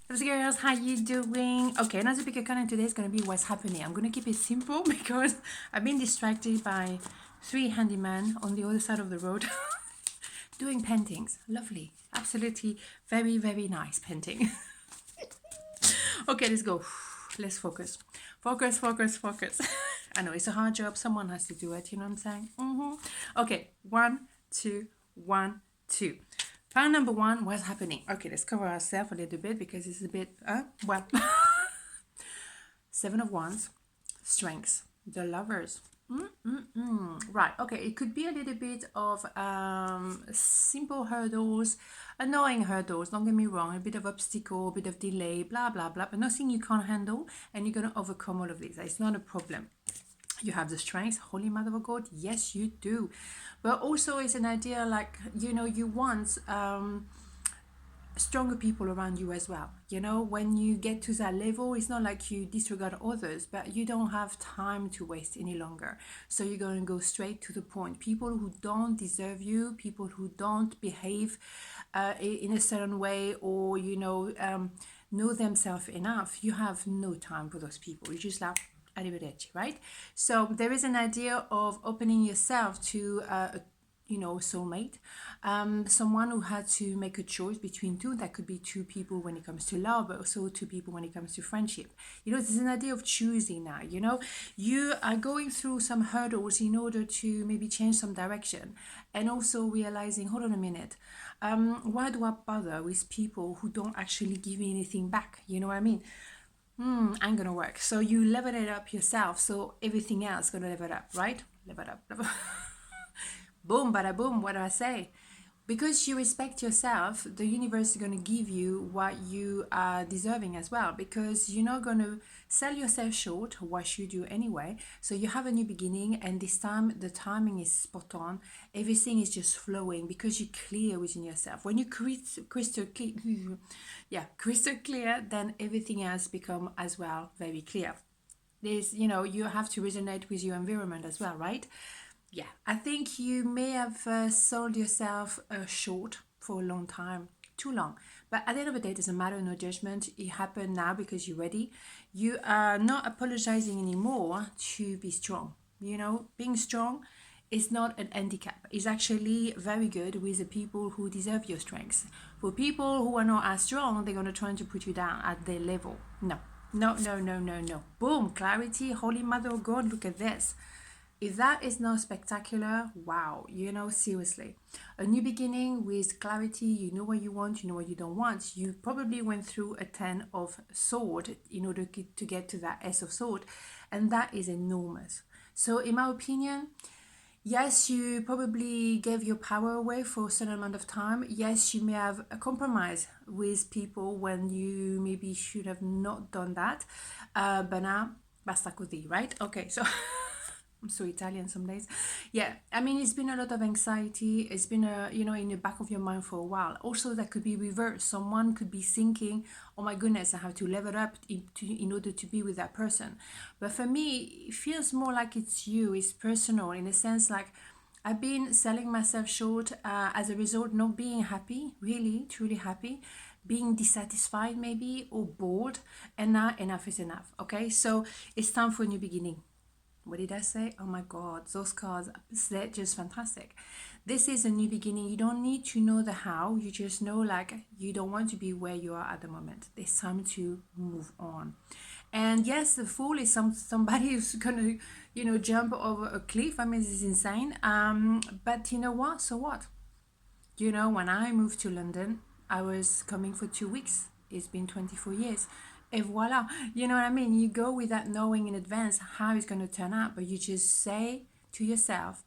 What's girls, how you doing? Okay, another pick a card, and today is going to be what's happening. I'm going to keep it simple because I've been distracted by three handymen on the other side of the road doing paintings. Lovely. Absolutely very, very nice painting. Okay, let's go. Let's focus. Focus, focus, focus. I know it's a hard job. Someone has to do it. You know what I'm saying? Okay, one, two, one, two. Pile number one, what's happening? Okay, let's cover ourselves a little bit because it's a bit, well, Seven of Wands, Strengths, the Lovers. Right, okay, it could be a little bit of simple hurdles, annoying hurdles, don't get me wrong, a bit of obstacle, a bit of delay, blah, blah, blah, but nothing you can't handle, and you're going to overcome all of this. It's not a problem. You have the strength, Holy Mother of God, yes, you do. But also it's an idea like, you want stronger people around you as well. When you get to that level, it's not like you disregard others, but you don't have time to waste any longer. So you're going to go straight to the point. People who don't deserve you, people who don't behave in a certain way, or know themselves enough, you have no time for those people. You just like arrivederci, right? So there is an idea of opening yourself to soulmate, someone who had to make a choice between two. That could be two people when it comes to love, but also two people when it comes to friendship. There's an idea of choosing now. You are going through some hurdles in order to maybe change some direction, and also realizing, hold on a minute, why do I bother with people who don't actually give me anything back? You know what I mean? Ain't gonna work. So you level it up yourself, so everything else gonna level up, right? Level up, level. Boom, bada boom, what do I say? Because you respect yourself, the universe is going to give you what you are deserving as well, because you're not going to sell yourself short, what should you anyway. So you have a new beginning, and this time the timing is spot on. Everything is just flowing because you're clear within yourself. When you crystal clear, crystal clear, then everything else become as well very clear. You have to resonate with your environment as well, right? Yeah, I think you may have sold yourself short for a long time, too long. But at the end of the day, it doesn't matter, no judgment. It happened now because you're ready. You are not apologizing anymore to be strong. Being strong is not an handicap. It's actually very good with the people who deserve your strengths. For people who are not as strong, they're going to try to put you down at their level. No, no, no, no, no, no. Boom, clarity, Holy Mother of God, look at this. If that is not spectacular, wow, seriously. A new beginning with clarity, you know what you want, you know what you don't want. You probably went through a 10 of sword in order to get to that S of sword, and that is enormous. So in my opinion, yes, you probably gave your power away for a certain amount of time. Yes, you may have a compromise with people when you maybe should have not done that. But now, basta così, right? Okay, so... I'm so Italian some days. Yeah, I mean, it's been a lot of anxiety. It's been in the back of your mind for a while. Also, that could be reversed. Someone could be thinking, oh my goodness, I have to level up in order to be with that person. But for me, it feels more like it's you. It's personal in a sense, like I've been selling myself short as a result, not being happy, really, truly happy, being dissatisfied maybe, or bored. And now enough is enough, okay? So it's time for a new beginning. What did I say? Oh my God, those cards, they're just fantastic. This is a new beginning. You don't need to know the how. You just know, like, you don't want to be where you are at the moment. It's time to move on. And yes, the fool is somebody who's gonna, jump over a cliff. I mean, this is insane. But you know what? So what? When I moved to London, I was coming for 2 weeks. It's been 24 years. Et voila. You know what I mean? You go without knowing in advance how it's going to turn out, but you just say to yourself,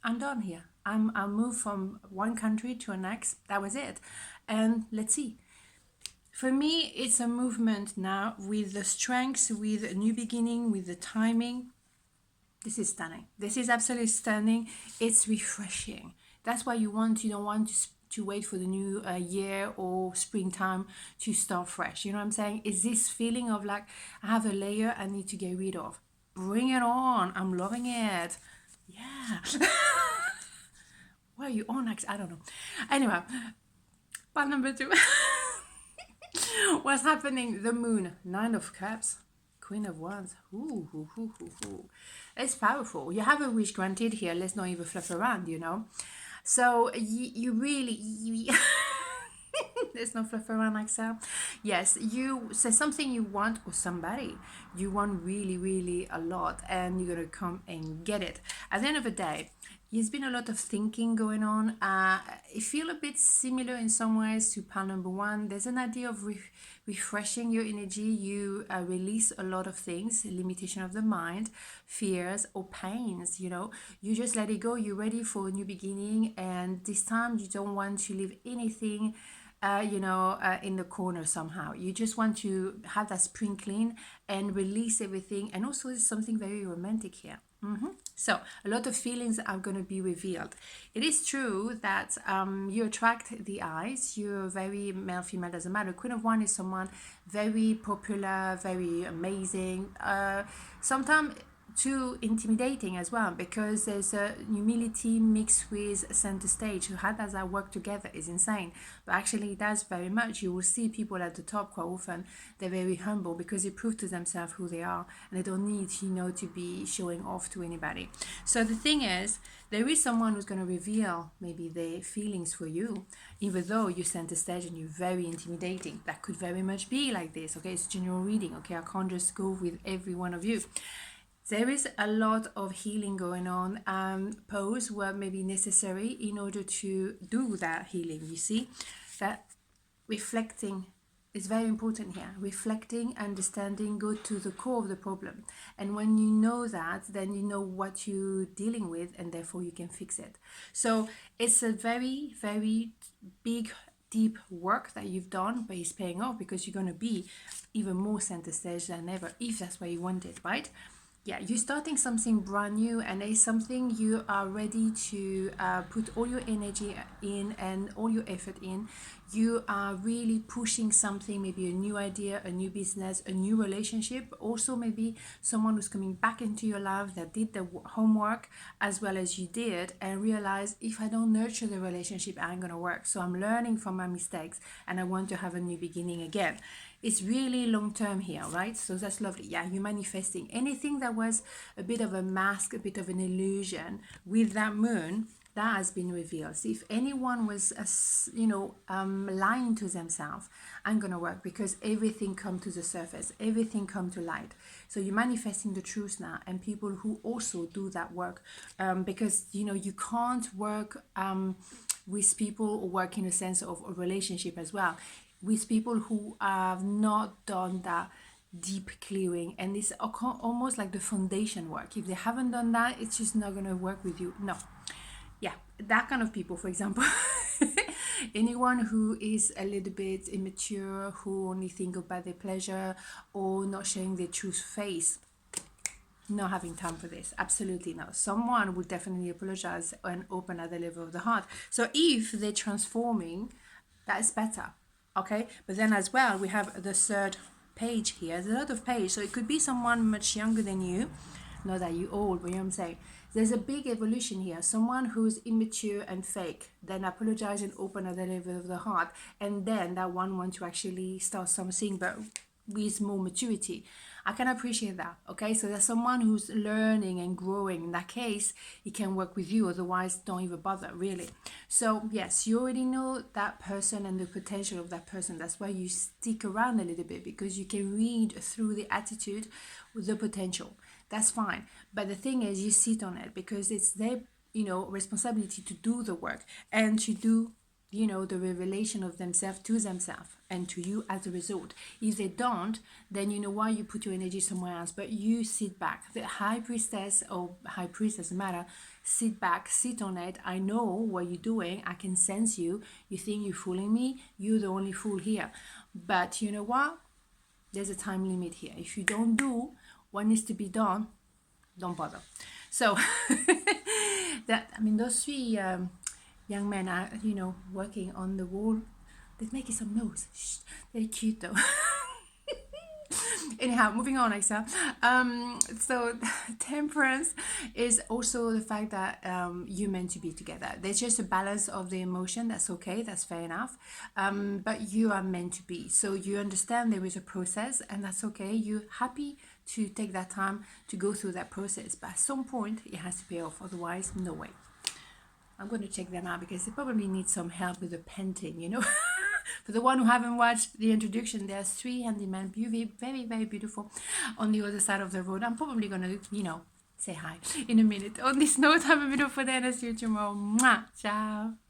I'm done here. I'll move from one country to the next. That was it. And let's see. For me, it's a movement now with the strengths, with a new beginning, with the timing. This is stunning. This is absolutely stunning. It's refreshing. That's why you don't want to wait for the new year or springtime to start fresh. You know what I'm saying? Is this feeling of like, I have a layer I need to get rid of. Bring it on. I'm loving it. Yeah. What are you on next? I don't know. Anyway, part number 2. What's happening? The moon, Nine of Cups, Queen of Wands. Ooh, ooh, ooh, ooh, ooh. It's powerful. You have a wish granted here. Let's not even fluff around, you know. So you really, there's no fluff around, Axelle. Yes, you say something you want, or somebody you want really, really a lot, and you're gonna come and get it. At the end of the day, there's been a lot of thinking going on. I feel a bit similar in some ways to pile number one. There's an idea of refreshing your energy. You release a lot of things, limitation of the mind, fears or pains. You know, you just let it go. You're ready for a new beginning, and this time you don't want to leave anything in the corner somehow. You just want to have that spring clean and release everything. And also, there's something very romantic here. So, a lot of feelings are going to be revealed. It is true that you attract the eyes. You're very male, female, doesn't matter. Queen of One is someone very popular, very amazing. Sometimes too intimidating as well, because there's a humility mixed with center stage. How does that work together is insane, but actually it does very much. You will see people at the top quite often, they're very humble because they prove to themselves who they are, and they don't need to be showing off to anybody. So the thing is, there is someone who's going to reveal maybe their feelings for you, even though you center stage and you're very intimidating. That could very much be like this. Okay, it's general reading. Okay, I can't just go with every one of you. There is a lot of healing going on. Pose were maybe necessary in order to do that healing. You see, that reflecting is very important here. Reflecting, understanding, go to the core of the problem. And when you know that, then you know what you're dealing with, and therefore you can fix it. So it's a very, very big, deep work that you've done, but it's paying off because you're going to be even more center stage than ever, if that's what you wanted, right? Yeah, you're starting something brand new, and it's something you are ready to put all your energy in and all your effort in. You are really pushing something, maybe a new idea, a new business, a new relationship, also maybe someone who's coming back into your life that did the homework as well as you did, and realize, if I don't nurture the relationship, it ain't gonna work. So I'm learning from my mistakes and I want to have a new beginning again. It's really long term here, right? So that's lovely. Yeah, you're manifesting anything that was a bit of a mask, a bit of an illusion with that moon. That has been revealed. So if anyone was, lying to themselves, I'm gonna work, because everything come to the surface, everything come to light. So you're manifesting the truth now, and people who also do that work, because you can't work with people or work in a sense of a relationship as well, with people who have not done that deep clearing, and it's almost like the foundation work. If they haven't done that, it's just not going to work with you. No. Yeah, that kind of people, for example. Anyone who is a little bit immature, who only think about their pleasure or not showing their true face, not having time for this. Absolutely not. Someone would definitely apologize and open at the level of the heart. So if they're transforming, that is better. Okay, but then as well, we have the third page here. There's a lot of page, so it could be someone much younger than you. Not that you're old, but you know what I'm saying. There's a big evolution here. Someone who's immature and fake, then apologize and open at the level of the heart, and then that one wants to actually start something, but with more maturity. I can appreciate that. Okay, so there's someone who's learning and growing. In that case, it can work with you. Otherwise, don't even bother, really. So yes, you already know that person and the potential of that person. That's why you stick around a little bit, because you can read through the attitude with the potential. That's fine. But the thing is, you sit on it because it's their responsibility to do the work and to do the revelation of themselves to themselves and to you as a result. If they don't, then you know why you put your energy somewhere else, but you sit back. The high priestess or high priest, doesn't matter, sit back, sit on it. I know what you're doing. I can sense you. You think you're fooling me. You're the only fool here. But you know what? There's a time limit here. If you don't do what needs to be done, don't bother. So those three young men are, working on the wall. They're making some noise. Shh, very cute though. Anyhow, moving on, Axelle. So temperance is also the fact that you're meant to be together. There's just a balance of the emotion. That's okay. That's fair enough. But you are meant to be. So you understand there is a process, and that's okay. You're happy to take that time to go through that process. But at some point, it has to pay off. Otherwise, no way. I'm going to check them out because they probably need some help with the painting, you know. For the one who haven't watched the introduction, there's 3 handyman, very, very beautiful, on the other side of the road. I'm probably going to, you know, say hi in a minute. On this note, have a beautiful day and I'll see you tomorrow. Mwah! Ciao!